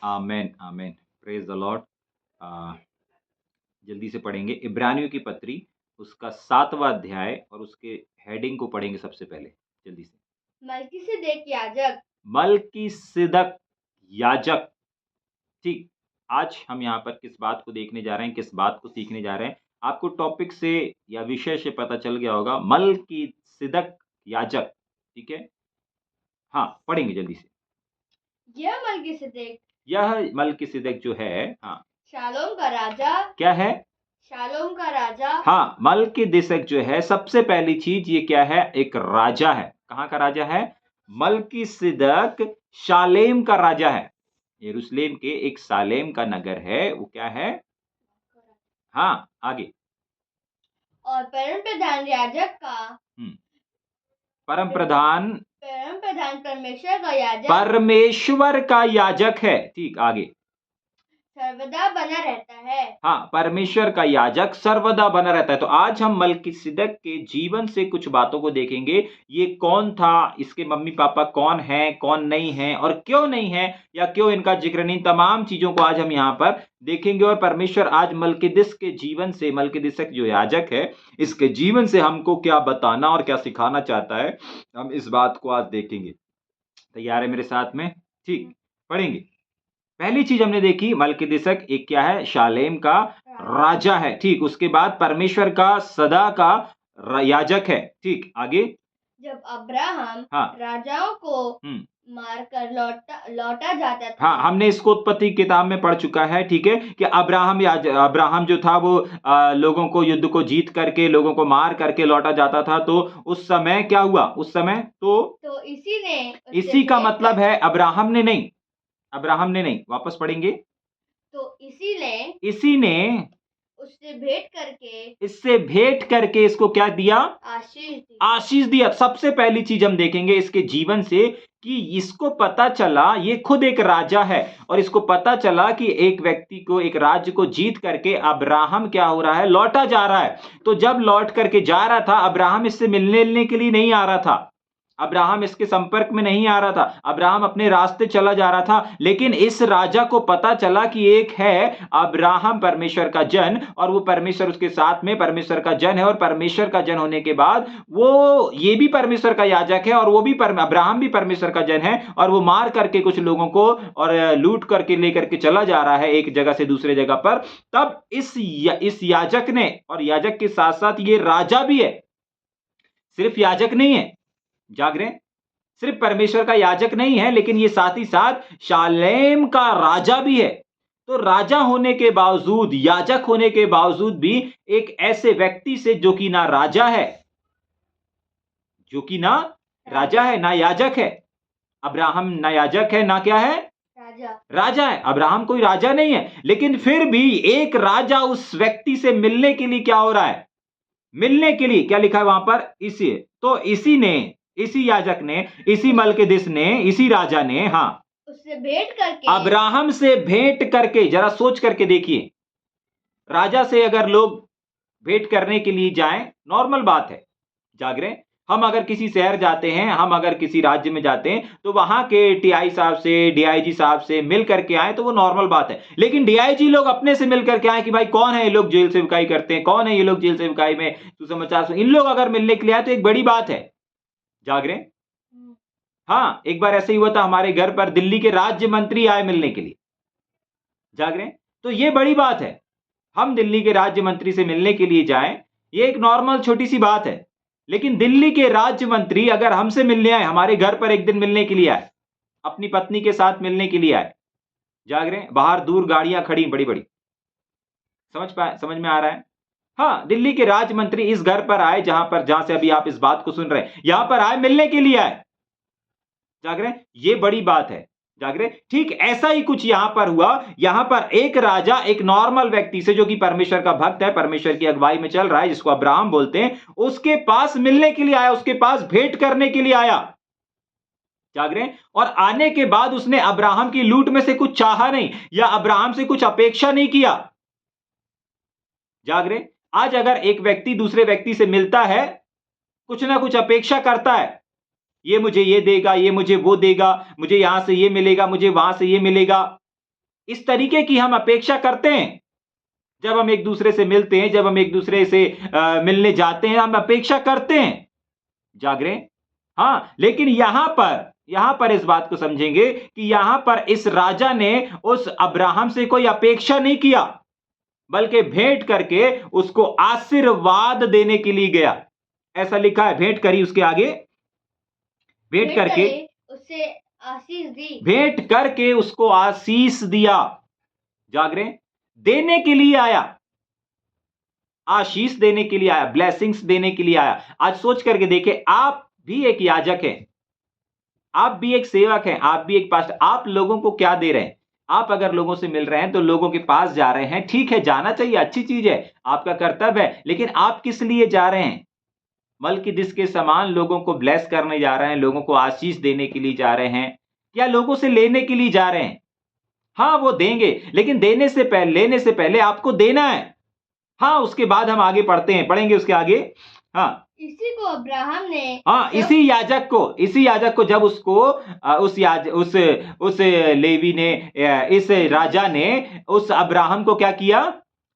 Amen, amen. Praise the lord. Uh, जल्दी से पढ़ेंगे इब्रानियों की पत्री, उसका 7वां अध्याय और उसके हेडिंग को पढ़ेंगे सबसे पहले, जल्दी से। मलिकिसिदक याजक। मलिकिसिदक याजक, ठीक। आज हम यहाँ पर किस बात को देखने जा रहे हैं, किस बात को सीखने जा रहे हैं? आपको टॉपिक से या विषय से पता चल गया होगा, मलिकिसिदक याजक, ठीक है? हाँ, पढ़ेंगे जल्दी से। यह मलिकिसिदक यह मलिकिसिदक जो है, हाँ, शालोम का राजा। क्या है? शालोम का राजा। हाँ, मलिकिसिदक जो है, सबसे पहली चीज़ ये क्या है? एक राजा है। कहाँ का राजा है? मलिकिसिदक शालेम का राजा है। यरूशलेम के एक सालेम का नगर है, वो क्या है? हाँ, आगे। और परम प्रधान याजक का। परम प्रधान परमेश्वर का याजक। परमेश्वर का याजक है, ठीक। आगे। सर्वदा बना रहता है। हाँ, परमेश्वर का याजक सर्वदा बना रहता है। तो आज हम मलिकिसिदक के जीवन से कुछ बातों को देखेंगे। ये कौन था, इसके मम्मी पापा कौन हैं, कौन नहीं है और क्यों नहीं है, या क्यों इनका जिक्र नहीं, तमाम चीजों को आज हम यहाँ पर देखेंगे। और परमेश्वर आज मलिकिसिदक के जीवन से, मलिकिसिदक जो याजक है, इसके जीवन से हमको क्या बताना और क्या सिखाना चाहता है, हम इस बात को आज देखेंगे। तैयार है मेरे साथ में? ठीक, पढ़ेंगे। पहली चीज हमने देखी, मलिकिसिदक एक क्या है? शालेम का राजा है, ठीक। उसके बाद परमेश्वर का सदा का याजक है, ठीक। आगे। जब अब्राहम हाँ, राजाओं को मारकर लौटा जाता था। हाँ, हमने इसको उत्पत्ति किताब में पढ़ चुका है, ठीक है, कि अब्राहम जो था वो लोगों को, युद्ध को जीत करके, लोगों को मार करके लौटा जाता था। तो उस समय क्या हुआ? उस समय तो इसी का मतलब है अब्राहम ने नहीं, वापस पढ़ेंगे। तो इसी ने इससे भेंट करके इसको क्या दिया? आशीष दिया। सबसे पहली चीज हम देखेंगे इसके जीवन से कि इसको पता चला, ये खुद एक राजा है, और इसको पता चला कि एक व्यक्ति को, एक राज्य को जीत करके अब्राहम क्या हो रहा है? लौटा जा रहा है। तो जब लौट करके जा रहा था, अब्राहम इससे मिलने के लिए नहीं आ रहा था, अब्राहम इसके संपर्क में नहीं आ रहा था, अब्राहम अपने रास्ते चला जा रहा था। लेकिन इस राजा को पता चला कि एक है अब्राहम, परमेश्वर का जन, और वो परमेश्वर उसके साथ में परमेश्वर का जन है। और परमेश्वर का जन होने के बाद वो ये भी परमेश्वर का याजक है, और वो भी अब्राहम भी परमेश्वर का जन है, और वो मार करके कुछ लोगों को और लूट करके लेकर के चला जा रहा है एक जगह से दूसरे जगह पर। तब इस याजक ने, और याजक के साथ साथ ये राजा भी है, सिर्फ याजक नहीं है, जाग रहे हैं, सिर्फ परमेश्वर का याजक नहीं है, लेकिन ये साथ ही साथ शालेम का राजा भी है। तो राजा होने के बावजूद, याजक होने के बावजूद भी एक ऐसे व्यक्ति से जो कि ना राजा है, ना याजक है। अब्राहम ना याजक है, ना क्या है? राजा है। अब्राहम कोई राजा नहीं है, लेकिन फिर भी एक राजा उस व्यक्ति से मिलने के लिए क्या हो रहा है? मिलने के लिए क्या लिखा है वहां पर? इसी याजक ने, इसी मलिकिसिदक ने, इसी राजा ने, हाँ, उससे भेंट करके, अब्राहम से भेंट करके, जरा सोच करके देखिए, राजा से अगर लोग भेंट करने के लिए जाएं, नॉर्मल बात है, जाग रहे हैं, हम अगर किसी शहर जाते हैं, हम अगर किसी राज्य में जाते हैं, तो वहां के टीआई साहब से, डीआईजी साहब से मिल करके आए तो वो नॉर्मल बात है। लेकिन डीआईजी लोग अपने से मिल करके आए कि भाई कौन है ये लोग जेल से बुकाई करते हैं, कौन है ये लोग जेल से बुकाई में तू समाचार सुन, इन लोग अगर मिलने के लिए आए तो एक बड़ी बात है, जाग रहे हैं। हाँ, एक बार ऐसे ही हुआ था, हमारे घर पर दिल्ली के राज्य मंत्री आए मिलने के लिए, जाग रहे हैं। तो ये बड़ी बात है, हम दिल्ली के राज्य मंत्री से मिलने के लिए जाएं, ये एक नॉर्मल छोटी सी बात है। लेकिन दिल्ली के राज्य मंत्री अगर हमसे मिलने आए, हमारे घर पर एक दिन मिलने के लिए आए, अपनी पत्नी के साथ मिलने के लिए आए, जाग रहे हैं, बाहर दूर गाड़ियां खड़ी बड़ी बड़ी, समझ में आ रहा है? हाँ, दिल्ली के राज्य मंत्री इस घर पर आए, जहां से अभी आप इस बात को सुन रहे हैं, यहां पर आए, मिलने के लिए आए, जाग रहे हैं, ये बड़ी बात है, जाग रहे। ठीक ऐसा ही कुछ यहां पर हुआ। यहां पर एक राजा एक नॉर्मल व्यक्ति से, जो कि परमेश्वर का भक्त है, परमेश्वर की अगुवाई में चल रहा है, जिसको अब्राहम बोलते हैं, उसके पास मिलने के लिए आया, उसके पास भेंट करने के लिए आया, जाग रहे हैं। और आने के बाद उसने अब्राहम की लूट में से कुछ चाहा नहीं, या अब्राहम से कुछ अपेक्षा नहीं किया, जाग रहे। आज अगर एक व्यक्ति दूसरे व्यक्ति से मिलता है, कुछ ना कुछ अपेक्षा करता है, ये मुझे ये देगा, ये मुझे वो देगा, मुझे यहां से ये मिलेगा, मुझे वहां से ये मिलेगा, इस तरीके की हम अपेक्षा करते हैं। जब हम एक दूसरे से मिलते हैं, जब हम एक दूसरे से मिलने जाते हैं, हम अपेक्षा करते हैं। जाग रहे हैं? हाँ, लेकिन यहां पर इस बात को समझेंगे कि यहां पर इस राजा ने उस अब्राहम से कोई अपेक्षा नहीं किया, बल्कि भेंट करके उसको आशीर्वाद देने के लिए गया। ऐसा लिखा है, भेंट करी उसके आगे, भेंट करके उसे आशीष दी, भेंट करके उसको आशीष दिया। जाग रहे हैं? देने के लिए आया, आशीष देने के लिए आया, ब्लेसिंग्स देने के लिए आया। आज सोच करके देखें, आप भी एक याजक हैं, आप भी एक सेवक हैं, आप भी एक पास्टर, आप लोगों को क्या दे रहे हैं? आप अगर लोगों से मिल रहे हैं तो लोगों के पास जा रहे हैं, ठीक है, जाना चाहिए, अच्छी चीज है, आपका कर्तव्य है, लेकिन आप किस लिए जा रहे हैं? मलकीदिस के समान लोगों को ब्लेस करने जा रहे हैं, लोगों को आशीष देने के लिए जा रहे हैं, या लोगों से लेने के लिए जा रहे हैं? हाँ, वो देंगे, लेकिन लेने से पहले आपको देना है। हाँ, उसके बाद हम आगे पढ़ेंगे उसके आगे। हाँ, इसी को अब्राहम ने, हाँ, इसी याजक को जब उसको उस लेवी ने, इस राजा ने उस अब्राहम को क्या किया?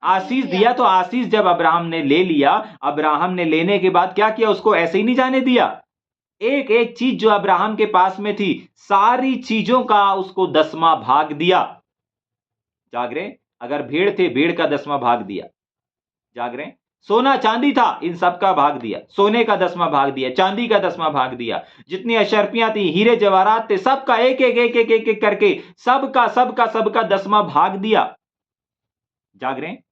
आशीष दिया। तो आशीष जब अब्राहम ने ले लिया, अब्राहम ने लेने के बाद क्या किया? उसको ऐसे ही नहीं जाने दिया। एक एक चीज जो अब्राहम के पास में थी, सारी चीजों का उसको 10वां भाग दिया। जाग रहे? अगर भेड़ थे, भेड़ का 10वां भाग दिया। जाग रहे? सोना चांदी था, इन सब का भाग दिया। सोने का 10वां भाग दिया, चांदी का 10वां भाग दिया, जितनी अशर्फियां थी, हीरे जवाहरात थे, सबका एक एक करके सबका 10वां भाग दिया। जाग रहे हैं?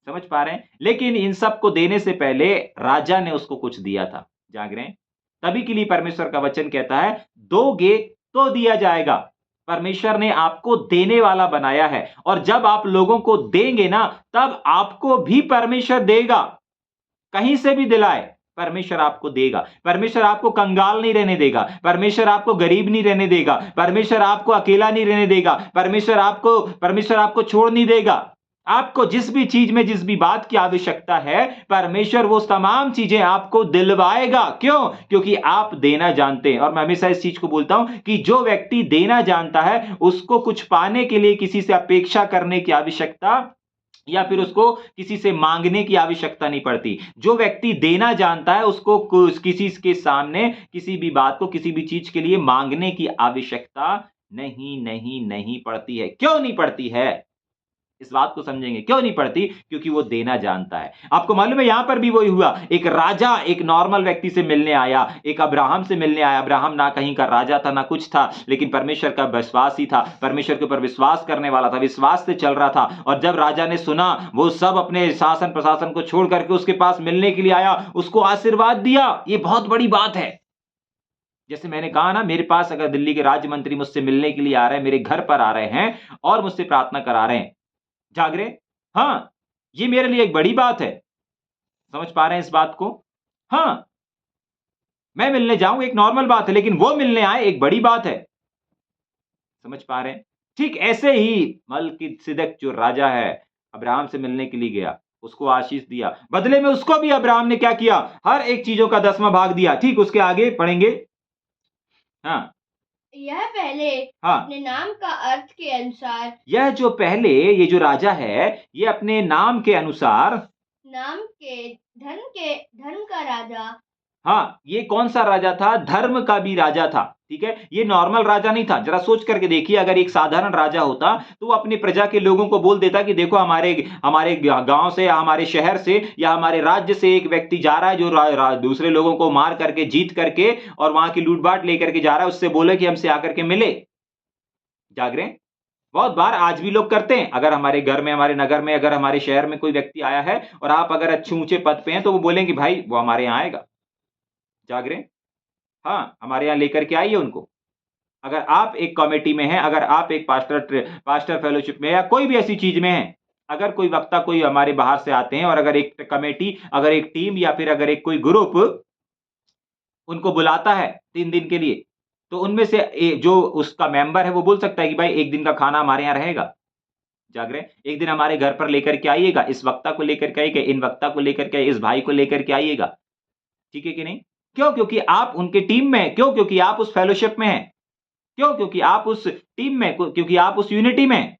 समझ पा रहे हैं? लेकिन इन सब को देने से पहले राजा ने उसको कुछ दिया था। जाग रहे हैं? तभी के लिए परमेश्वर का वचन कहता है, दोगे तो दिया जाएगा। परमेश्वर ने आपको देने वाला बनाया है, और जब आप लोगों को देंगे ना, तब आपको भी परमेश्वर देगा। कहीं से भी दिलाए, परमेश्वर आपको देगा। परमेश्वर आपको कंगाल नहीं रहने देगा, परमेश्वर आपको गरीब नहीं रहने देगा, परमेश्वर आपको अकेला नहीं रहने देगा, परमेश्वर आपको छोड़ नहीं देगा। आपको जिस भी चीज में, जिस भी बात की आवश्यकता है, परमेश्वर वो तमाम चीजें आपको दिलवाएगा। क्यों? क्योंकि आप देना जानते हैं। और मैं हमेशा इस चीज को बोलता हूं कि जो व्यक्ति देना जानता है, उसको कुछ पाने के लिए किसी से अपेक्षा करने की आवश्यकता, या फिर उसको किसी से मांगने की आवश्यकता नहीं पड़ती। जो व्यक्ति देना जानता है, उसको किसी के सामने किसी भी बात को, किसी भी चीज के लिए मांगने की आवश्यकता नहीं पड़ती है। क्यों नहीं पड़ती है? इस बात को समझेंगे, क्यों नहीं पड़ती? क्योंकि वो देना जानता है। आपको मालूम है, यहां पर भी वही हुआ। एक राजा एक नॉर्मल व्यक्ति से मिलने आया, एक अब्राहम से मिलने आया। अब्राहम ना कहीं का राजा था, ना कुछ था, लेकिन परमेश्वर का विश्वासी था, परमेश्वर के ऊपर विश्वास करने वाला था, विश्वास से चल रहा था। और जब राजा ने सुना, वो सब अपने शासन प्रशासन को छोड़ करके उसके पास मिलने के लिए आया, उसको आशीर्वाद दिया। ये बहुत बड़ी बात है। जैसे मैंने कहा ना, मेरे पास अगर दिल्ली के राज्य मंत्री मुझसे मिलने के लिए आ रहे हैं, मेरे घर पर आ रहे हैं और मुझसे प्रार्थना करा रहे हैं, जाग रहे? हाँ, ये मेरे लिए एक बड़ी बात है। समझ पा रहे हैं इस बात को? हाँ, मैं मिलने जाऊं एक नॉर्मल बात है, लेकिन वो मिलने आए एक बड़ी बात है। समझ पा रहे हैं? ठीक ऐसे ही मलकीसिदक जो राजा है, अब्राहम से मिलने के लिए गया, उसको आशीष दिया, बदले में उसको भी अब्राहम ने क्या किया? हर एक चीजों का 10वां भाग दिया। ठीक, उसके आगे पढ़ेंगे। हाँ, यह पहले हाँ, अपने नाम का अर्थ के अनुसार, ये जो राजा है, ये अपने नाम के अनुसार, नाम के धर्म का राजा, हाँ, ये कौन सा राजा था? धर्म का भी राजा था। ठीक है, ये नॉर्मल राजा नहीं था। जरा सोच करके देखिए, अगर एक साधारण राजा होता तो वो अपनी प्रजा के लोगों को बोल देता कि देखो, हमारे गांव से या हमारे शहर से या हमारे राज्य से एक व्यक्ति जा रहा है जो दूसरे लोगों को मार करके, जीत करके और वहां की लूटपाट लेकर के जा रहा है, उससे बोले कि हमसे आकर के मिले। जाग रहे हैं? बहुत बार आज भी लोग करते हैं। अगर हमारे घर में, हमारे नगर में, अगर हमारे शहर में कोई व्यक्ति आया है और आप अगर अच्छे ऊंचे पद पे हैं, तो वो बोलेंगे भाई वो हमारे यहाँ आएगा। जाग रहे हैं? हाँ, हमारे यहाँ लेकर के आइए उनको। अगर आप एक कमेटी में हैं, अगर आप एक पास्टर फेलोशिप में या कोई भी ऐसी चीज में हैं, अगर कोई वक्ता, कोई हमारे बाहर से आते हैं और अगर एक कमेटी, अगर एक टीम या फिर अगर एक कोई ग्रुप उनको बुलाता है 3 दिन के लिए, तो उनमें से जो उसका मेंबर है वो बोल सकता है कि भाई 1 दिन का खाना हमारे यहाँ रहेगा। जाग रहे हैं? 1 दिन हमारे घर पर लेकर के आइएगा, इस वक्ता को लेकर के आइएगा, इन वक्ता को लेकर के आइए, इस भाई को लेकर के आइएगा। ठीक है कि नहीं? क्यों? क्योंकि आप उनके टीम में हैं। क्यों? क्योंकि आप उस फेलोशिप में हैं। क्यों? क्योंकि आप उस टीम में, क्योंकि आप उस यूनिटी में हैं।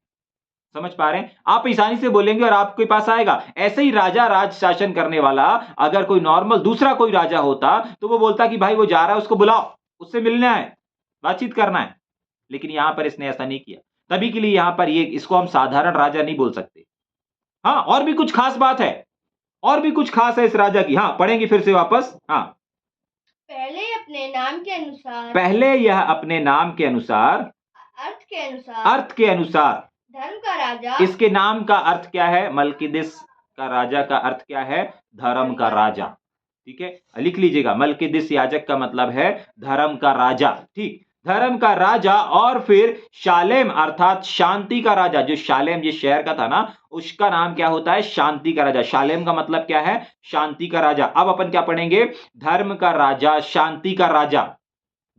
समझ पा रहे हैं? आप आसानी से बोलेंगे और आपके पास आएगा। ऐसे ही राजा राज शासन करने वाला अगर कोई नॉर्मल दूसरा कोई राजा होता तो वो बोलता कि भाई वो जा रहा है, उसको बुलाओ, उससे मिलना है, बातचीत करना है। लेकिन यहां पर इसने ऐसा नहीं किया। तभी के लिए यहां पर ये इसको हम साधारण राजा नहीं बोल सकते। हाँ, और भी कुछ खास बात है, और भी कुछ खास है इस राजा की। हाँ, पढ़ेंगे फिर से वापस। हाँ, पहले अपने नाम के अनुसार, पहले यह अपने नाम के अनुसार, अर्थ के अनुसार धर्म का राजा, इसके नाम का अर्थ क्या है? मल्किदिस का राजा का अर्थ क्या है? धर्म का राजा। ठीक है, लिख लीजिएगा, मल्किदिस याजक का मतलब है धर्म का राजा। ठीक, धर्म का राजा। और फिर शालेम अर्थात शांति का राजा, जो शालेम जिस शहर का था ना, उसका नाम क्या होता है? शांति का राजा। शालेम का मतलब क्या है? शांति का राजा। अब अपन क्या पढ़ेंगे? धर्म का राजा, शांति का राजा।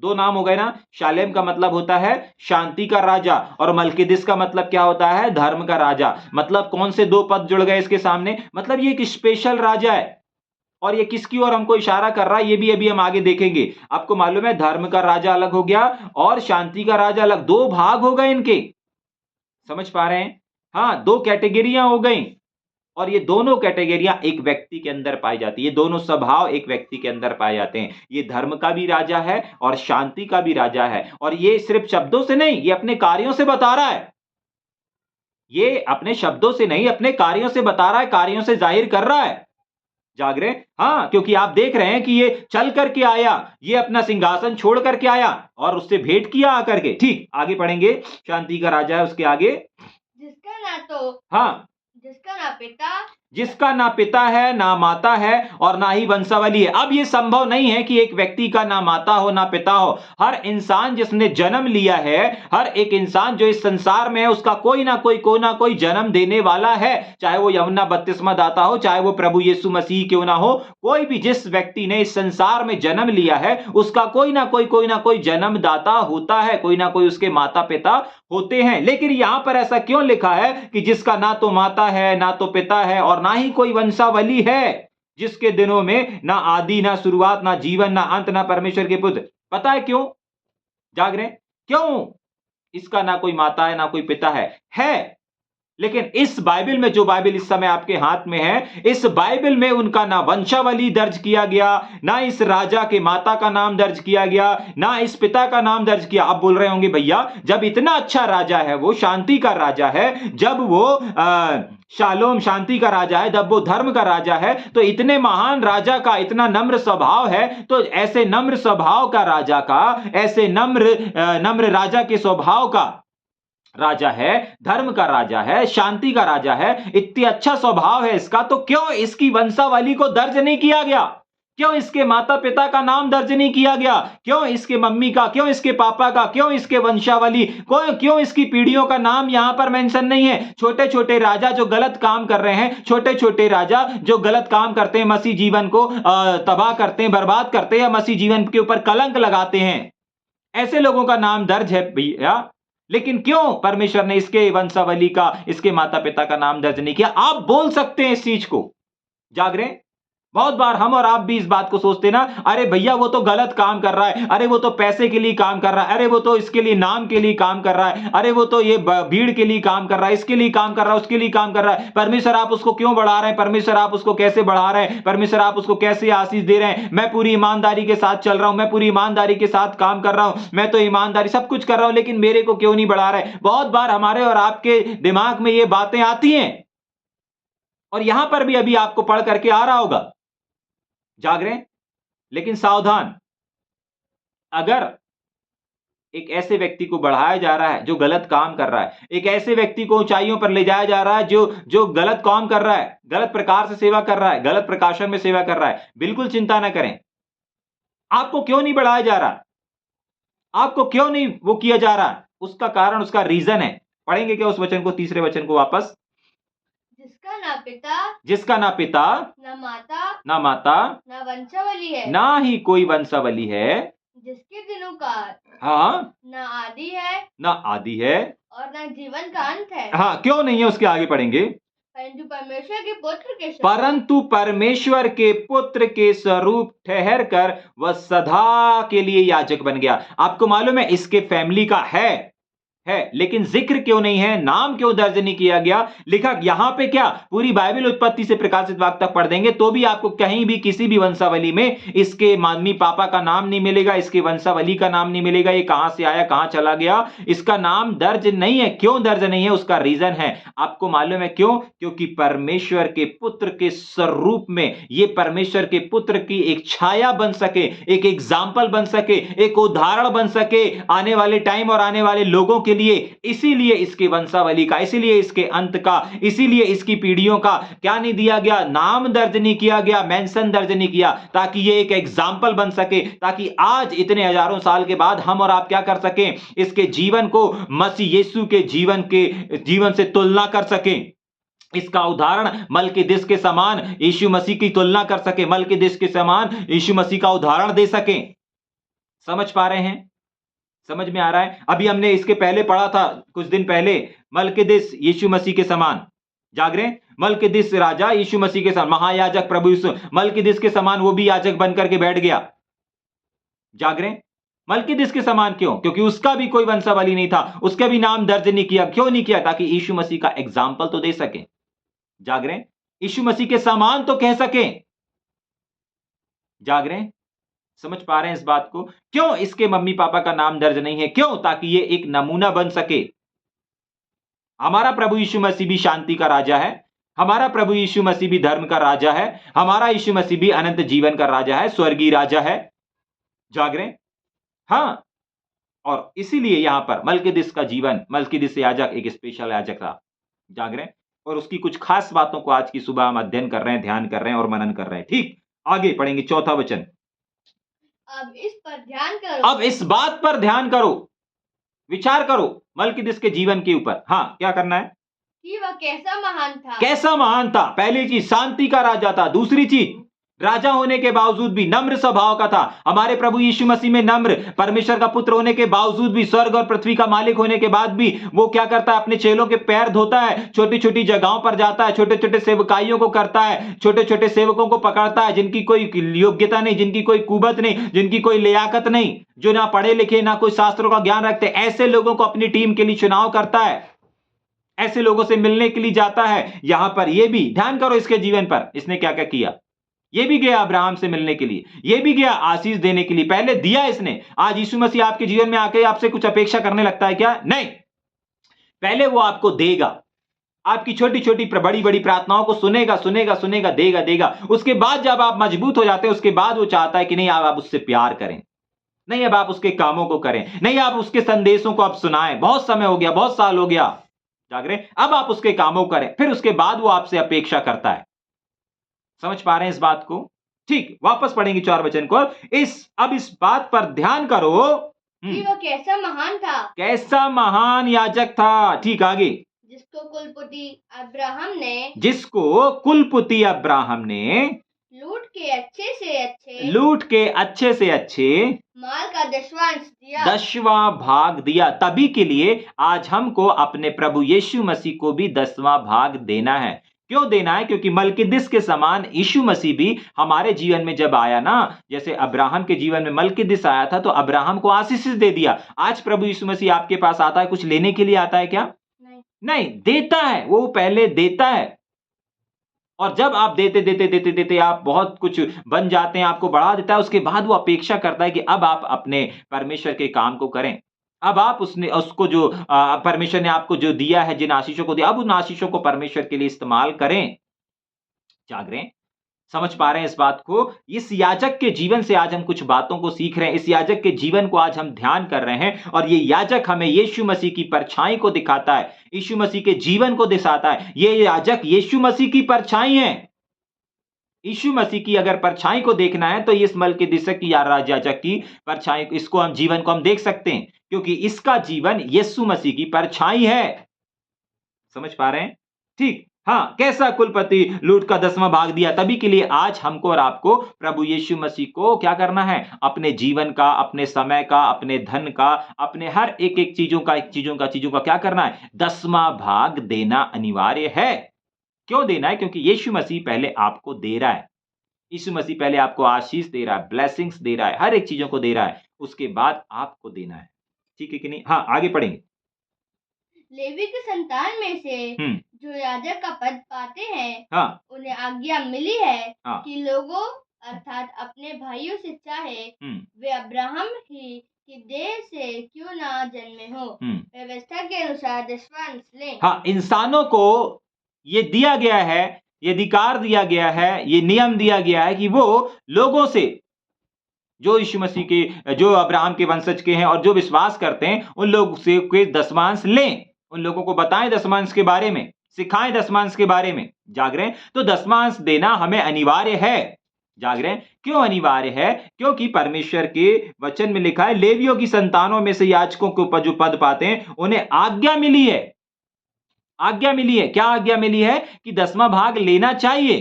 दो नाम हो गए ना। शालेम का मतलब होता है शांति का राजा और मल्किदिस का मतलब क्या होता है? धर्म का राजा। मतलब कौन से दो पद जुड़ गए इसके सामने? मतलब ये एक स्पेशल राजा है। और ये किसकी ओर हमको इशारा कर रहा है ये भी अभी हम आगे देखेंगे। आपको मालूम है धर्म का राजा अलग हो गया और शांति का राजा अलग, दो भाग हो गए इनके। समझ पा रहे हैं? हाँ, दो कैटेगरियां हो गई और ये दोनों कैटेगरियां एक व्यक्ति के अंदर पाई जाती है। ये दोनों स्वभाव एक व्यक्ति के अंदर पाए जाते हैं। ये धर्म का भी राजा है और शांति का भी राजा है। और ये सिर्फ शब्दों से नहीं, ये अपने कार्यों से बता रहा है। ये अपने शब्दों से नहीं, अपने कार्यों से बता रहा है, कार्यों से जाहिर कर रहा है। जाग रहे? हाँ, क्योंकि आप देख रहे हैं कि ये चल करके आया, ये अपना सिंहासन छोड़ करके आया और उससे भेंट किया आकर के। ठीक, आगे पढ़ेंगे। शांति का राजा है, उसके आगे जिसका ना पिता है ना माता है और ना ही वंशावली है। अब ये संभव नहीं है कि एक व्यक्ति का ना माता हो ना पिता हो। हर इंसान जिसने जन्म लिया है, हर एक इंसान जो इस संसार में है, उसका कोई ना कोई जन्म देने वाला है। चाहे वो यमुना बपतिस्मा दाता हो, चाहे वो प्रभु यीशु मसीह क्यों ना हो, कोई भी जिस व्यक्ति ने इस संसार में जन्म लिया है उसका कोई ना कोई जन्मदाता होता है, कोई ना कोई उसके माता पिता होते हैं। लेकिन यहां पर ऐसा क्यों लिखा है कि जिसका ना तो माता है ना तो पिता है और ना ही कोई वंशावली है, जिसके दिनों में ना आदि ना शुरुआत ना जीवन ना अंत ना परमेश्वर के पुत्र। पता है क्यों? जाग रहे? क्यों इसका ना कोई माता है ना कोई पिता है। लेकिन इस बाइबल में, जो बाइबल इस समय आपके हाथ में है, इस बाइबल में उनका ना वंशावली दर्ज किया गया, ना इस राजा के माता का नाम दर्ज किया गया, ना इस पिता का नाम दर्ज किया। आप बोल रहे होंगे भैया जब इतना अच्छा राजा है, वो शांति का राजा है, जब वो शालोम शांति का राजा है, जब वो धर्म का राजा है, तो इतने महान राजा का इतना नम्र स्वभाव है, तो ऐसे नम्र स्वभाव का राजा का, ऐसे नम्र राजा के स्वभाव का राजा है, धर्म का राजा है, शांति का राजा है, इतनी अच्छा स्वभाव है इसका, तो क्यों इसकी वंशावली को दर्ज नहीं किया गया? क्यों इसके माता पिता का नाम दर्ज नहीं किया गया? क्यों इसके मम्मी का, क्यों इसके पापा का, क्यों इसके वंशावली, क्यों इसकी पीढ़ियों का नाम यहां पर मेंशन नहीं है? छोटे छोटे राजा जो गलत काम कर रहे हैं, छोटे छोटे राजा जो गलत काम करते हैं, मसीह जीवन को तबाह करते हैं, बर्बाद करते हैं, मसीह जीवन के ऊपर कलंक लगाते हैं, ऐसे लोगों का नाम दर्ज है भैया। लेकिन क्यों परमेश्वर ने इसके वंशावली का, इसके माता पिता का नाम दर्ज नहीं किया? आप बोल सकते हैं इस चीज को। जाग रहे? बहुत बार हम और आप भी इस बात को सोचते ना, अरे भैया वो तो गलत काम कर रहा है, अरे वो तो पैसे के लिए काम कर रहा है, अरे वो तो इसके लिए नाम के लिए काम कर रहा है, अरे वो तो ये भीड़ के लिए काम कर रहा है, इसके लिए काम कर रहा है, उसके लिए काम कर रहा है। परमेश्वर आप उसको क्यों बढ़ा रहे हैं? परमेश्वर आप उसको कैसे बढ़ा रहे हैं? परमेश्वर आप उसको कैसे आशीष दे रहे हैं? मैं पूरी ईमानदारी के साथ चल रहा हूं, मैं पूरी ईमानदारी के साथ काम कर रहा हूं, मैं तो ईमानदारी सब कुछ कर रहा हूं, लेकिन मेरे को क्यों नहीं बढ़ा रहे? बहुत बार हमारे और आपके दिमाग में ये बातें आती हैं और यहां पर भी अभी आपको पढ़ करके आ रहा होगा। जाग रहे हैं? लेकिन सावधान, अगर एक ऐसे व्यक्ति को बढ़ाया जा रहा है जो गलत काम कर रहा है, एक ऐसे व्यक्ति को ऊंचाइयों पर ले जाया जा रहा है जो गलत काम कर रहा है, गलत प्रकार से सेवा कर रहा है, गलत प्रकाशन में सेवा कर रहा है, बिल्कुल चिंता ना करें। आपको क्यों नहीं बढ़ाया जा रहा? आपको क्यों नहीं वो किया जा रहा? उसका कारण, उसका रीजन है। पढ़ेंगे क्या उस वचन को, तीसरे वचन को वापस? जिसका ना पिता ना माता ना वंशावली है, ना ही कोई वंशावली है, जिसके दिनों का हाँ ना आदि है और ना जीवन का अंत है। हाँ, क्यों नहीं है उसके आगे पढ़ेंगे। परंतु परमेश्वर के पुत्र के स्वरूप ठहर कर वह सदा के लिए याजक बन गया। आपको मालूम है इसके फैमिली का है, है, लेकिन जिक्र क्यों नहीं है, नाम क्यों दर्ज नहीं किया गया? लिखा यहां पे क्या पूरी बाइबल उत्पत्ति से प्रकाशित वाक्य तक पढ़ देंगे तो भी आपको कहीं भी किसी भी वंशावली में इसके मम्मी पापा का नाम नहीं मिलेगा, इसके वंशावली का नाम नहीं मिलेगा, ये कहां से आया कहां चला गया, इसका नाम दर्ज नहीं है। क्यों दर्ज नहीं है? उसका रीजन है, आपको मालूम है क्यों? क्योंकि परमेश्वर के पुत्र के स्वरूप में ये परमेश्वर के पुत्र की एक छाया बन सके, एक एग्जाम्पल बन सके, एक उदाहरण बन सके आने वाले टाइम और आने वाले लोगों के लिए। इसीलिए इसके वंशावली का, इसीलिए इसके अंत का, इसीलिए इसकी पीढ़ियों का क्या नहीं दिया गया, नाम दर्ज नहीं किया गया, मेंशन दर्ज नहीं किया, ताकि ये एक एग्जाम्पल बन सके, ताकि आज इतने हजारों साल के बाद हम और आप क्या कर सकें, इसके जीवन को मसीह यीशु के जीवन से तुलना कर सकें, इसका उदाहरण मलकीदिस के समान यीशु मसीह की तुलना कर सके, मलकीदिस के समान यीशु मसीह का उदाहरण दे सके। समझ पा रहे हैं? समझ में आ रहा है? अभी हमने इसके पहले पढ़ा था कुछ दिन पहले, मलकीदिस यीशु मसीह के समान। जाग रहे हैं? मलकीदिस राजा यीशु मसीह के समान, महायाजक प्रभु यीशु मलकीदिस के समान वो भी याजक बनकर के बैठ गया। जाग रहे हैं? मलकीदिस के समान क्यों? क्योंकि उसका भी कोई वंशावली नहीं था, उसका भी नाम दर्ज नहीं किया। क्यों नहीं किया? ताकि यीशु मसीह का एग्जाम्पल तो दे सके। जाग रहे हैं? यीशु मसीह के समान तो कह सके। जाग रहे हैं? समझ पा रहे हैं इस बात को? क्यों इसके मम्मी पापा का नाम दर्ज नहीं है? क्यों? ताकि ये एक नमूना बन सके। हमारा प्रभु यीशु मसीह भी शांति का राजा है, हमारा प्रभु यीशु मसीह भी धर्म का राजा है, हमारा यीशु मसीह भी अनंत जीवन का राजा है, स्वर्गीय राजा है। जाग रहे हैं? हाँ, और इसीलिए यहां पर मलकीदिस का जीवन, मलकीदिस याजक एक स्पेशल याजक था। जाग रहे हैं? और उसकी कुछ खास बातों को आज की सुबह हम अध्ययन कर रहे हैं, ध्यान कर रहे हैं और मनन कर रहे हैं। ठीक, आगे पढ़ेंगे चौथा वचन। अब इस पर ध्यान करो, अब इस बात पर ध्यान करो, विचार करो मलकीदिस के जीवन के ऊपर। हाँ, क्या करना है? कि वह कैसा महान था। कैसा महान था? पहली चीज, शांति का राजा था। दूसरी चीज, राजा होने के बावजूद भी नम्र स्वभाव का था। हमारे प्रभु यीशु मसीह में नम्र, परमेश्वर का पुत्र होने के बावजूद भी, स्वर्ग और पृथ्वी का मालिक होने के बाद भी वो क्या करता है? अपने चेलों के पैर धोता है, छोटी छोटी जगहों पर जाता है, छोटे छोटे सेवकाइयों को करता है, छोटे छोटे सेवकों को पकड़ता है जिनकी कोई योग्यता नहीं, जिनकी कोई कुबत नहीं, जिनकी कोई लियाकत नहीं, जो ना पढ़े लिखे ना कोई शास्त्रों का ज्ञान रखते, ऐसे लोगों को अपनी टीम के लिए चुनाव करता है, ऐसे लोगों से मिलने के लिए जाता है। यहां पर यह भी ध्यान करो इसके जीवन पर, इसने क्या क्या किया। ये भी गया अब्राहम से मिलने के लिए, ये भी गया आशीष देने के लिए, पहले दिया इसने। आज यीशु मसीह आपके जीवन में आके आपसे कुछ अपेक्षा करने लगता है क्या? नहीं, पहले वो आपको देगा, आपकी छोटी छोटी बड़ी बड़ी प्रार्थनाओं को सुनेगा सुनेगा सुनेगा, देगा देगा। उसके बाद जब आप मजबूत हो जाते हैं, उसके बाद वो चाहता है कि नहीं, आप उससे प्यार करें, नहीं अब आप उसके कामों को करें, नहीं आप उसके संदेशों को आप सुनाएं। बहुत समय हो गया, बहुत साल हो गया, जाग रहे, अब आप उसके कामों करें, फिर उसके बाद वो आपसे अपेक्षा करता है। समझ पा रहे हैं इस बात को? ठीक, वापस पढ़ेंगे 4 वचन को। अब इस बात पर ध्यान करो कि वह कैसा महान था, कैसा महान याजक था। ठीक, आगे, जिसको कुलपति अब्राहम ने लूट के अच्छे से अच्छे माल का 10वां भाग दिया। तभी के लिए आज हमको अपने प्रभु यीशु मसीह को भी 10वां भाग देना है। क्यों देना है? क्योंकि मलकीदिस के समान यीशु मसीह भी हमारे जीवन में जब आया ना, जैसे अब्राहम के जीवन में मलकीदिस आया था तो अब्राहम को आशीष दे दिया। आज प्रभु यीशु मसीह आपके पास आता है, कुछ लेने के लिए आता है क्या? नहीं, देता है। वो पहले देता है, और जब आप देते देते देते देते आप बहुत कुछ बन जाते हैं, आपको बढ़ा देता है, उसके बाद वो अपेक्षा करता है कि अब आप अपने परमेश्वर के काम को करें। अब आप उसको जो परमेश्वर ने आपको जो दिया है, जिन आशीषों को दिया, अब उन आशीषों को परमेश्वर के लिए इस्तेमाल करें। जाग रहे हैं? समझ पा रहे हैं इस बात को? इस याजक के जीवन से आज हम कुछ बातों को सीख रहे हैं, इस याजक के जीवन को आज हम ध्यान कर रहे हैं, और ये याजक हमें यीशु मसीह की परछाई को दिखाता है, यीशु मसीह के जीवन को दिखाता है। ये याजक यीशु मसीह की परछाई है। यीशु मसीह की अगर परछाई को देखना है तो इस मलकीदिसक की या याजक की परछाई, इसको हम जीवन को हम देख सकते हैं, क्योंकि इसका जीवन यीशु मसीह की परछाई है। समझ पा रहे हैं? ठीक, हाँ, कैसा कुलपति लूट का 10वां भाग दिया। तभी के लिए आज हमको और आपको प्रभु यीशु मसीह को क्या करना है? अपने जीवन का, अपने समय का, अपने धन का, अपने हर एक चीजों का क्या करना है? 10वां भाग देना अनिवार्य है। क्यों देना है? क्योंकि यीशु मसीह पहले आपको दे रहा है। यीशु मसीह पहले आपको आशीष दे रहा है, ब्लेसिंग्स दे रहा है, हर एक चीजों को दे रहा है, उसके बाद आपको देना है। ठीक है कि नहीं? हाँ, आगे पढ़ेंगे। लेवी की संतान में से हम्म, जो याजक का पद पाते हैं, हाँ उन्हें आज्ञा मिली है हाँ कि लोगों अर्थात अपने भाइयों से चाहे वे अब्राहम ही की देह से क्यों ना जन्मे हो, व्यवस्था के अनुसार दशमांश लें। हाँ, इंसानों को ये दिया गया है, ये अधिकार दिया गया है, ये नियम दिया गया है कि वो लोगों से जो यीशु मसीह के, जो अब्राहम के वंशज के हैं और जो विश्वास करते हैं, उन लोग से के दशमांश लें, उन लोगों को बताएं दशमांश के बारे में, सिखाएं दशमांश के बारे में। जाग रहे हैं? तो दशमांश देना हमें अनिवार्य है। जाग रहे हैं? क्यों अनिवार्य है? क्योंकि परमेश्वर के वचन में लिखा है, लेवियों की संतानों में से याजकों के ऊपर जो पद पाते हैं, उन्हें आज्ञा मिली है। आज्ञा मिली है। क्या आज्ञा मिली है? कि 10वां भाग लेना चाहिए।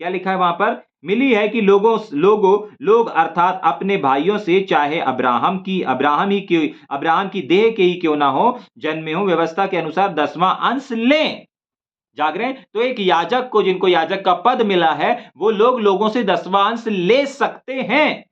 क्या लिखा है वहां पर? मिली है कि लोग अर्थात अपने भाइयों से चाहे अब्राहम की देह के ही क्यों ना हो जन्मे हो, व्यवस्था के अनुसार 10वां अंश लें। जाग रहे हैं? तो एक याजक को, जिनको याजक का पद मिला है, वो लोगों से 10वां अंश ले सकते हैं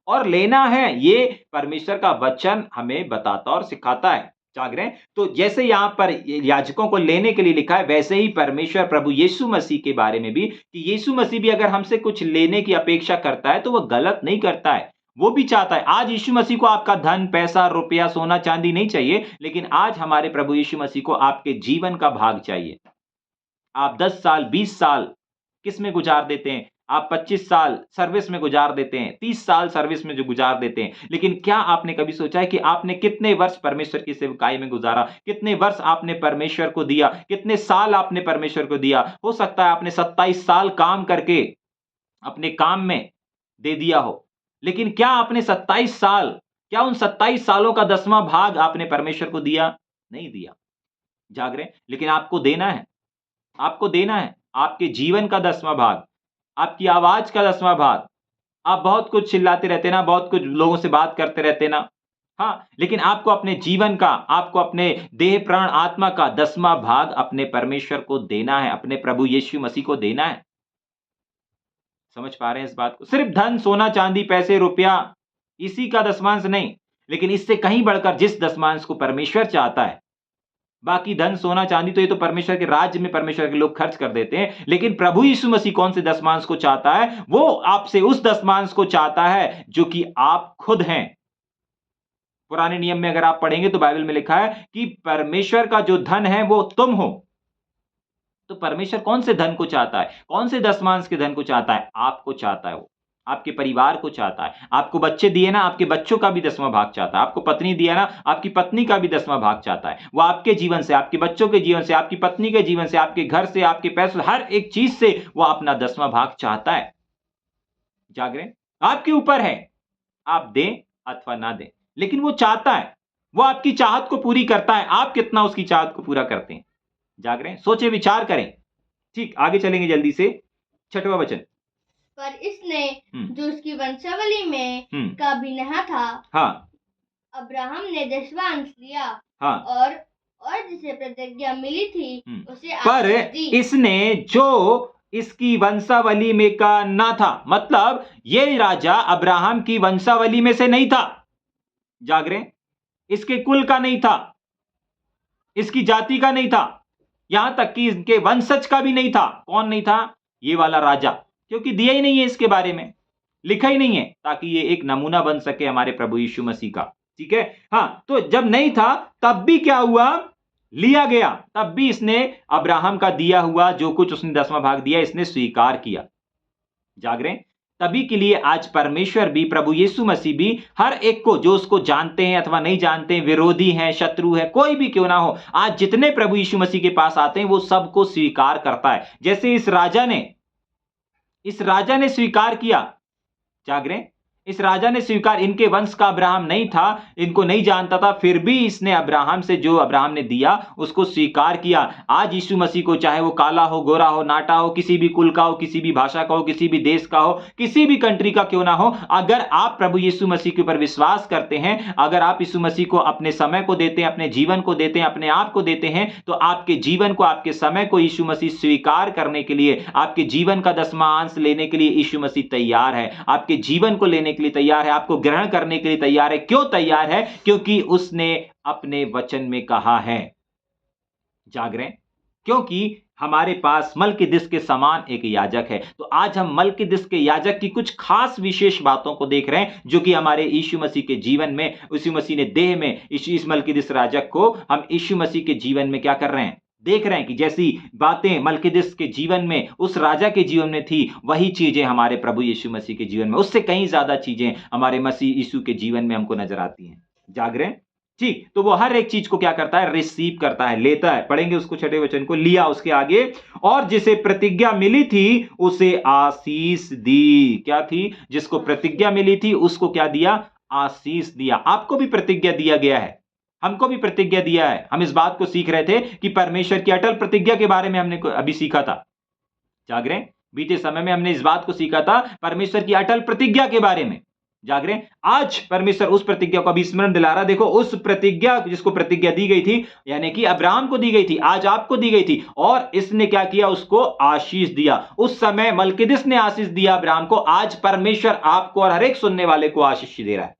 और लेना है। ये परमेश्वर का वचन हमें बताता और सिखाता है। जाग रहे हैं? तो जैसे यहां पर याजकों को लेने के लिए लिखा है, वैसे ही परमेश्वर प्रभु यीशु मसीह के बारे में भी, कि यीशु मसीह भी अगर हमसे कुछ लेने की अपेक्षा करता है तो वह गलत नहीं करता है। वो भी चाहता है, आज यीशु मसीह को आपका धन, पैसा, रुपया, सोना, चांदी नहीं चाहिए, लेकिन आज हमारे प्रभु यीशु मसीह को आपके जीवन का भाग चाहिए। आप 10 साल, 20 साल किस में गुजार देते हैं? आप 25 साल सर्विस में गुजार देते हैं, 30 साल सर्विस में जो गुजार देते हैं, लेकिन क्या आपने कभी सोचा है कि आपने कितने वर्ष परमेश्वर की सेवकाई में गुजारा? कितने वर्ष आपने परमेश्वर को दिया? कितने साल आपने परमेश्वर को दिया? हो सकता है आपने 27 साल काम करके अपने काम में दे दिया हो, लेकिन क्या आपने 27 साल, क्या उन 27 सालों का 10वां भाग आपने परमेश्वर को दिया? नहीं दिया। जाग रहे हैं? लेकिन आपको देना है। आपको देना है आपके जीवन का 10वां भाग, आपकी आवाज का 10वां भाग। आप बहुत कुछ चिल्लाते रहते ना, बहुत कुछ लोगों से बात करते रहते ना, हाँ, लेकिन आपको अपने जीवन का, आपको अपने देह, प्राण, आत्मा का 10वां भाग अपने परमेश्वर को देना है, अपने प्रभु यीशु मसीह को देना है। समझ पा रहे हैं इस बात को? सिर्फ धन, सोना, चांदी, पैसे, रुपया, इसी का दशमांश नहीं, लेकिन इससे कहीं बढ़कर जिस दशमांश को परमेश्वर चाहता है। बाकी धन, सोना, चांदी तो ये तो परमेश्वर के राज्य में परमेश्वर के लोग खर्च कर देते हैं, लेकिन प्रभु यीशु मसीह कौन से दशमांश को चाहता है? वो आपसे उस दशमांश को चाहता है जो कि आप खुद हैं। पुराने नियम में अगर आप पढ़ेंगे तो बाइबल में लिखा है कि परमेश्वर का जो धन है वो तुम हो। तो परमेश्वर कौन से धन को चाहता है? कौन से दशमांश के धन को चाहता है? आपको चाहता है। वो आपके परिवार को चाहता है। आपको बच्चे दिए ना, आपके बच्चों का भी 10वां भाग चाहता है। आपको पत्नी दिया ना, आपकी पत्नी का भी 10वां भाग चाहता है। वो आपके जीवन से, आपके बच्चों के जीवन से, आपकी पत्नी के जीवन से, आपके घर से, आपके पैसों, हर एक चीज से वो अपना 10वां भाग चाहता है। जाग रहे हैं? आपके ऊपर है, आप दें अथवा ना दें, लेकिन वो चाहता है। वो आपकी चाहत को पूरी करता है। आप कितना उसकी चाहत को पूरा करते हैं? जाग रहे हैं? सोचे, विचार करें। ठीक, आगे चलेंगे जल्दी से। 6वां वचन। पर इसने जो उसकी वंशावली में का भी नहा था, हाँ, अब्राहम ने 10वां अंश लिया, हाँ, और जिसे प्रतिज्ञा मिली थी उसे पर आशीष दी। इसने जो इसकी वंशावली में का ना था, मतलब ये राजा अब्राहम की वंशावली में से नहीं था। जाग रहे हैं? इसके कुल का नहीं था, इसकी जाति का नहीं था, यहां तक कि इसके वंशज का भी नहीं था। कौन नहीं था? ये वाला राजा, क्योंकि दिया ही नहीं है, इसके बारे में लिखा ही नहीं है, ताकि ये एक नमूना बन सके हमारे प्रभु यीशु मसीह का। ठीक है? हाँ, तो जब नहीं था तब भी क्या हुआ? लिया गया। तब भी इसने अब्राहम का दिया हुआ जो कुछ उसने 10वां भाग दिया, इसने स्वीकार किया। जाग रहे हैं? तभी के लिए आज परमेश्वर भी, प्रभु यीशु मसीह भी हर एक को, जो उसको जानते हैं अथवा नहीं जानते हैं, विरोधी हैं, शत्रु है, कोई भी क्यों ना हो, आज जितने प्रभु यीशु मसीह के पास आते हैं वो सबको स्वीकार करता है। जैसे इस राजा ने स्वीकार किया। जाग रहे हैं? इस राजा ने स्वीकार, इनके वंश का अब्राहम नहीं था, इनको नहीं जानता था, फिर भी इसने अब्राहम से जो अब्राहम ने दिया उसको स्वीकार किया। आज यीशु मसीह को, चाहे वो काला हो, गोरा हो, नाटा हो, किसी भी कुल का हो, किसी भी भाषा का हो, किसी भी देश का हो, किसी भी कंट्री का क्यों ना हो, अगर आप प्रभु यीशु मसीह के ऊपर विश्वास करते हैं, अगर आप यीशु मसीह को अपने समय को देते हैं, अपने जीवन को देते हैं, अपने आप को देते हैं, तो आपके जीवन को, आपके समय को यीशु मसीह स्वीकार करने के लिए, आपके जीवन का 10वां अंश लेने के लिए यीशु मसीह तैयार है। आपके जीवन को लेने के लिए तैयार है, आपको ग्रहण करने के लिए तैयार है। क्यों तैयार है? क्योंकि उसने अपने वचन में कहा है। जाग रहे हैं? क्योंकि हमारे पास मलकीदिस के समान एक याजक है। तो आज हम मलकीदिस के याजक की कुछ खास विशेष बातों को देख रहे हैं, जो कि हमारे यीशु मसीह के जीवन में, यीशु मसीह ने देह में इस मलकीदिस याजक को हम यीशु मसीह के जीवन में क्या कर रहे हैं, देख रहे हैं कि जैसी बातें मलकीदिस के जीवन में, उस राजा के जीवन में थी, वही चीजें हमारे प्रभु यीशु मसीह के जीवन में, उससे कहीं ज्यादा चीजें हमारे मसीह यीशु के जीवन में हमको नजर आती हैं। जाग रहे हैं? ठीक, तो वो हर एक चीज को क्या करता है, रिसीव करता है, लेता है। पढ़ेंगे उसको 6ठे वचन को, लिया उसके आगे, और जिसे प्रतिज्ञा मिली थी उसे आशीष दी। क्या थी? जिसको प्रतिज्ञा मिली थी उसको क्या दिया? आशीष दिया। आपको भी प्रतिज्ञा दिया गया है, हमको भी प्रतिज्ञा दिया है। हम इस बात को सीख रहे थे कि परमेश्वर की अटल प्रतिज्ञा के बारे में हमने अभी सीखा था। जाग रहे हैं? बीते समय में हमने इस बात को सीखा था परमेश्वर की अटल प्रतिज्ञा के बारे में। जाग रहे हैं? आज परमेश्वर उस प्रतिज्ञा को अभी स्मरण दिला रहा। देखो, उस प्रतिज्ञा, जिसको प्रतिज्ञा दी गई थी, यानी कि अब्राहम को दी गई थी, आज आपको दी गई थी, और इसने क्या किया? उसको आशीष दिया। उस समय मलकीदिस ने आशीष दिया अब्राहम को, आज परमेश्वर आपको और हर एक सुनने वाले को आशीष दे रहा है।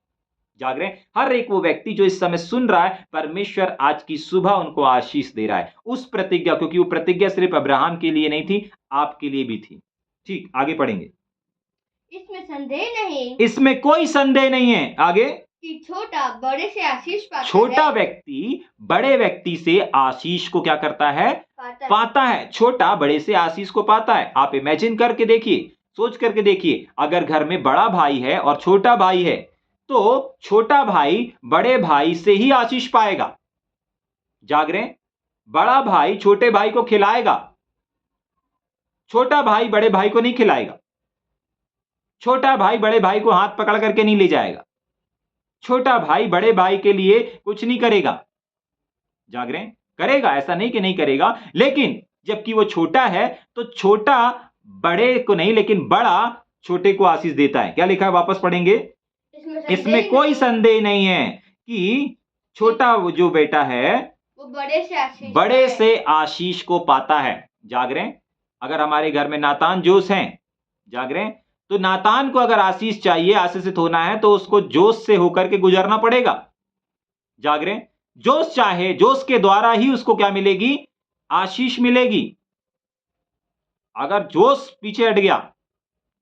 जाग रहे हैं? हर एक वो व्यक्ति जो इस समय सुन रहा है, परमेश्वर आज की सुबह उनको आशीष दे रहा है उस प्रतिज्ञा, क्योंकि वो प्रतिज्ञा सिर्फ अब्राहम के लिए नहीं थी, आपके लिए भी थी। ठीक, आगे पढ़ेंगे। इसमें संदेह नहीं, इसमें कोई संदेह नहीं है, आगे, कि छोटा बड़े से आशीष पाता है। छोटा व्यक्ति बड़े व्यक्ति से आशीष को क्या करता है? पाता है। छोटा बड़े से आशीष को पाता है। आप इमेजिन करके देखिए, सोच करके देखिए, अगर घर में बड़ा भाई है और छोटा भाई है, तो छोटा भाई बड़े भाई से ही आशीष पाएगा। जाग रहे हैं? बड़ा भाई छोटे भाई को खिलाएगा, छोटा भाई बड़े भाई को नहीं खिलाएगा। छोटा भाई बड़े भाई को हाथ पकड़ करके नहीं ले जाएगा। छोटा भाई बड़े भाई के लिए कुछ नहीं करेगा। जाग रहे हैं? करेगा, ऐसा नहीं कि नहीं करेगा, लेकिन जबकि वो छोटा है तो छोटा बड़े को नहीं, लेकिन बड़ा छोटे को आशीष देता है। क्या लिखा है? वापस पढ़ेंगे। इसमें कोई संदेह नहीं है कि छोटा वो जो बेटा है वो बड़े से आशीष को पाता है। जाग रहे हैं? अगर हमारे घर में नातान जोश हैं, जाग रहे हैं, तो नातान को अगर आशीष चाहिए, आशीषित होना है, तो उसको जोश से होकर के गुजरना पड़ेगा। जाग रहे हैं? जोश चाहे, जोश के द्वारा ही उसको क्या मिलेगी? आशीष मिलेगी। अगर जोश पीछे हट गया,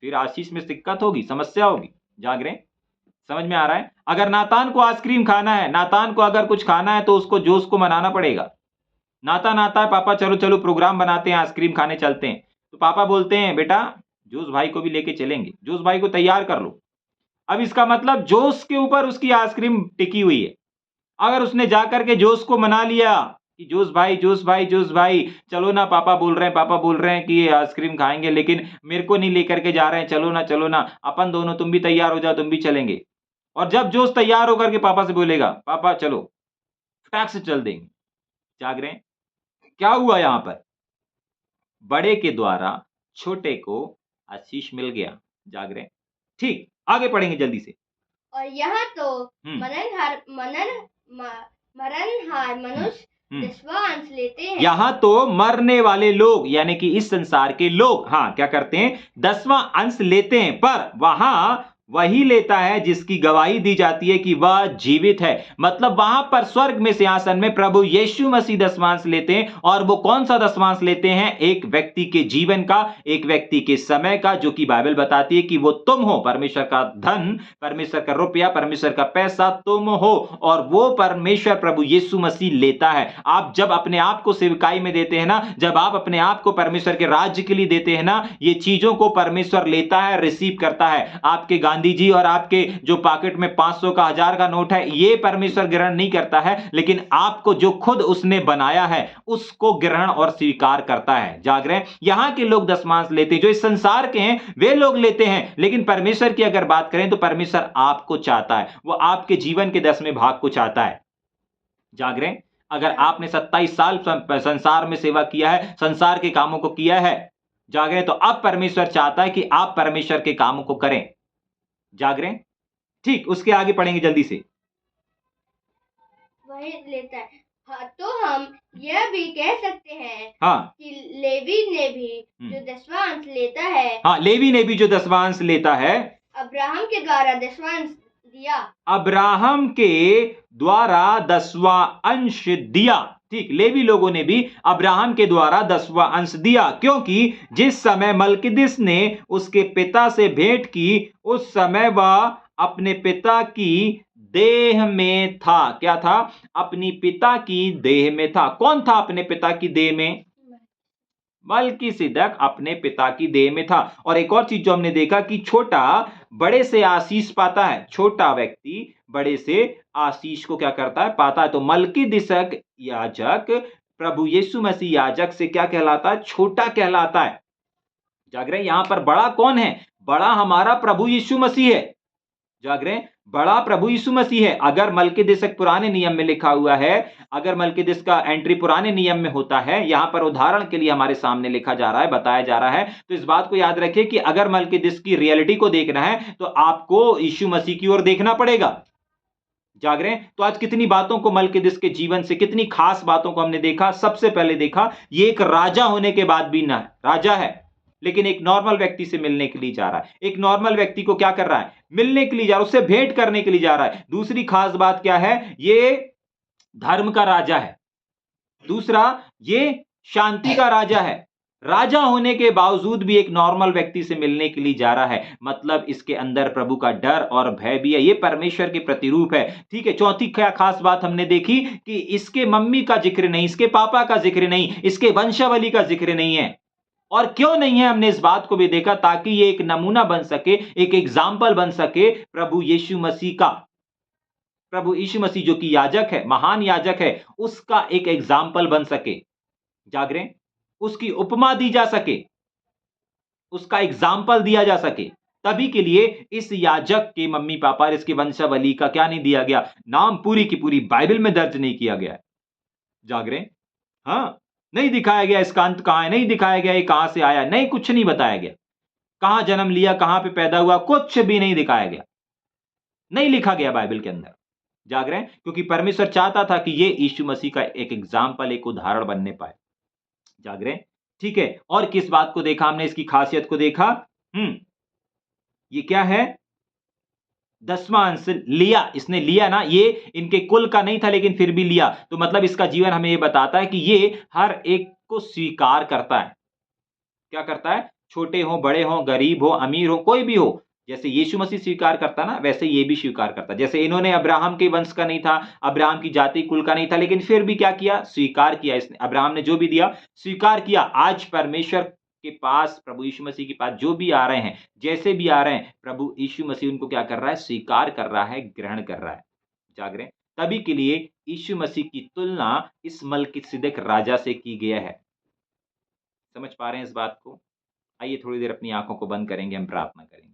फिर आशीष में दिक्कत होगी, समस्या होगी। जाग रहे हैं? समझ में आ रहा है? अगर नातान को आइसक्रीम खाना है, नातान को अगर कुछ खाना है, तो उसको जोश को मनाना पड़ेगा। नातान आता है, पापा चलो चलो प्रोग्राम बनाते हैं, आइसक्रीम खाने चलते हैं, तो पापा बोलते हैं बेटा जोश भाई को भी लेके चलेंगे, जोश भाई को तैयार कर लो। अब इसका मतलब जोश के ऊपर उसकी आइसक्रीम टिकी हुई है। अगर उसने जाकर के जोश को मना लिया कि जोश भाई जोश भाई जोश भाई चलो ना, पापा बोल रहे हैं कि आइसक्रीम खाएंगे, लेकिन मेरे को नहीं लेकर के जा रहे हैं, चलो ना अपन दोनों, तुम भी तैयार हो जाओ, तुम भी चलेंगे। और जब जोश तैयार होकर के पापा से बोलेगा पापा चलो, फटाक से चल देंगे। जाग रहे हैं? क्या हुआ यहां पर? बड़े के द्वारा छोटे को आशीष मिल गया। जाग रहे हैं? ठीक, आगे पढ़ेंगे जल्दी से। और यहाँ तो मरणहार मनुष्य 10वां अंश लेते हैं। यहाँ तो मरने वाले लोग, यानी कि इस संसार के लोग, हाँ, क्या करते हैं? 10वां अंश लेते हैं, पर वहां वही लेता है जिसकी गवाही दी जाती है कि वह जीवित है। मतलब वहां पर स्वर्ग में सिंहासन में प्रभु यीशु मसीह 10वां लेते हैं। और वो कौन सा 10वां लेते हैं? एक व्यक्ति के जीवन का, एक व्यक्ति के समय का, जो कि बाइबल बताती है कि वो तुम हो, परमेश्वर का धन, परमेश्वर का रुपया, परमेश्वर का पैसा तुम हो, और वो परमेश्वर प्रभु यीशु मसीह लेता है। आप जब अपने आप को सेवकाई में देते हैं ना, जब आप अपने आप को परमेश्वर के राज्य के लिए देते हैं ना, ये चीजों को परमेश्वर लेता है, रिसीव करता है। आपके गांधी जी और आपके जो पॉकेट में 500 का, 1000 का नोट है, ये परमेश्वर ग्रहण नहीं करता है, लेकिन आपको जो खुद उसने बनाया है उसको ग्रहण और स्वीकार करता है। जाग रहे हैं? यहां के लोग 10वां लेते हैं, जो इस संसार के हैं वे लोग लेते हैं, लेकिन परमेश्वर की अगर बात करें तो परमेश्वर आपको चाहता है, वो आपके जीवन के 10वें भाग को चाहता है। जाग रहे हैं? अगर आपने 27 साल संसार में सेवा किया है, संसार के कामों को किया है, जाग रहे हैं, तो अब परमेश्वर चाहता है कि आप परमेश्वर के कामों को करें। जाग रहे हैं? ठीक, उसके आगे पढ़ेंगे जल्दी से। वही लेता है। हाँ, तो हम यह भी कह सकते हैं, हाँ, कि लेवी ने भी जो 10वां अंश लेता है, हाँ, लेवी ने भी जो 10वां अंश लेता है, अब्राहम के द्वारा 10वां अंश दिया। अब्राहम के द्वारा 10वां अंश दिया। ठीक, लेवी लोगों ने भी अब्राहम के द्वारा 10वां अंश दिया, क्योंकि जिस समय मलकिदिस ने उसके पिता से भेंट की उस समय वह अपने पिता की देह में था। क्या था? अपनी पिता की देह में था। कौन था अपने पिता की देह में? मलकीसिदक अपने पिता की देह में था। और एक और चीज जो हमने देखा कि छोटा बड़े से आशीष पाता है, छोटा व्यक्ति बड़े से आशीष को क्या करता है? पाता है। तो मलकीदिसक याजक प्रभु यीशु मसीह याजक से क्या कहलाता है? छोटा कहलाता है। जाग रहे हैं? यहां पर बड़ा कौन है? बड़ा हमारा प्रभु यीशु मसीह है। जाग रहे हैं? बड़ा प्रभु यीशु मसीह है। अगर मलकीदिसक पुराने नियम में लिखा हुआ है, अगर मलकीदिस का एंट्री पुराने नियम में होता है, यहां पर उदाहरण के लिए हमारे सामने लिखा जा रहा है, बताया जा रहा है, तो इस बात को याद रखिए कि अगर मलकीदिस की रियलिटी को देखना है तो आपको यीशु मसीह की ओर देखना पड़ेगा। जाग रहे हैं? तो आज कितनी बातों को मलकीदिस के जीवन से, कितनी खास बातों को हमने देखा। सबसे पहले देखा ये एक राजा होने के बाद भी ना राजा है, लेकिन एक नॉर्मल व्यक्ति से मिलने के लिए जा रहा है। एक नॉर्मल व्यक्ति को क्या कर रहा है? मिलने के लिए जा रहा है, उससे भेंट करने के लिए जा रहा है। दूसरी खास बात क्या है? ये धर्म का राजा है। दूसरा, ये शांति का राजा है। राजा होने के बावजूद भी एक नॉर्मल व्यक्ति से मिलने के लिए जा रहा है, मतलब इसके अंदर प्रभु का डर और भय भी है। ये परमेश्वर के प्रतिरूप है। ठीक है। चौथी क्या खास बात हमने देखी कि इसके मम्मी का जिक्र नहीं, इसके पापा का जिक्र नहीं, इसके वंशावली का जिक्र नहीं है। और क्यों नहीं है? हमने इस बात को भी देखा ताकि ये एक नमूना बन सके, एक एग्जाम्पल बन सके प्रभु यीशु मसीह का। प्रभु यीशु मसीह जो कि याजक है, महान याजक है, उसका एक एग्जाम्पल बन सके। जाग रहे हैं? उसकी उपमा दी जा सके, उसका एग्जाम्पल दिया जा सके। तभी के लिए इस याजक के मम्मी पापा और इसकी वंशावली का क्या नहीं दिया गया? नाम पूरी की पूरी बाइबल में दर्ज नहीं किया गया है। जाग रहे हैं? हाँ, नहीं दिखाया गया इसका अंत कहां है, नहीं दिखाया गया ये कहां से आया, नहीं, कुछ नहीं बताया गया। कहां जन्म लिया, कहां पे पैदा हुआ, कुछ भी नहीं दिखाया गया, नहीं लिखा गया बाइबल के अंदर। जाग रहे हैं? क्योंकि परमेश्वर चाहता था कि ये यीशु मसीह का एक एग्जाम्पल, एक उदाहरण बनने पाए। जाग रहे हैं? ठीक है। और किस बात को देखा हमने? इसकी खासियत को देखा। ये क्या है? 10वां अंश लिया, इसने लिया ना, ये इनके कुल का नहीं था लेकिन फिर भी लिया। तो मतलब इसका जीवन हमें ये बताता है कि ये हर एक को स्वीकार करता है। क्या करता है? छोटे हो, बड़े हो, गरीब हो, अमीर हो, कोई भी हो, जैसे यीशु मसीह स्वीकार करता ना, वैसे ये भी स्वीकार करता। जैसे इन्होंने अब्राहम के वंश का नहीं था, अब्राहम की जाति कुल का नहीं था, लेकिन फिर भी क्या किया? स्वीकार किया। इसने, अब्राहम ने जो भी दिया स्वीकार किया। आज परमेश्वर के पास, प्रभु यीशु मसीह के पास जो भी आ रहे हैं, जैसे भी आ रहे हैं, प्रभु यीशु मसीह उनको क्या कर रहा है? स्वीकार कर रहा है, ग्रहण कर रहा है। जाग रहे हैं? तभी के लिए यीशु मसीह की तुलना इस मलिकिसिदक राजा से की गया है। समझ पा रहे हैं इस बात को? आइए थोड़ी देर अपनी आंखों को बंद करेंगे, हम प्रार्थना करेंगे।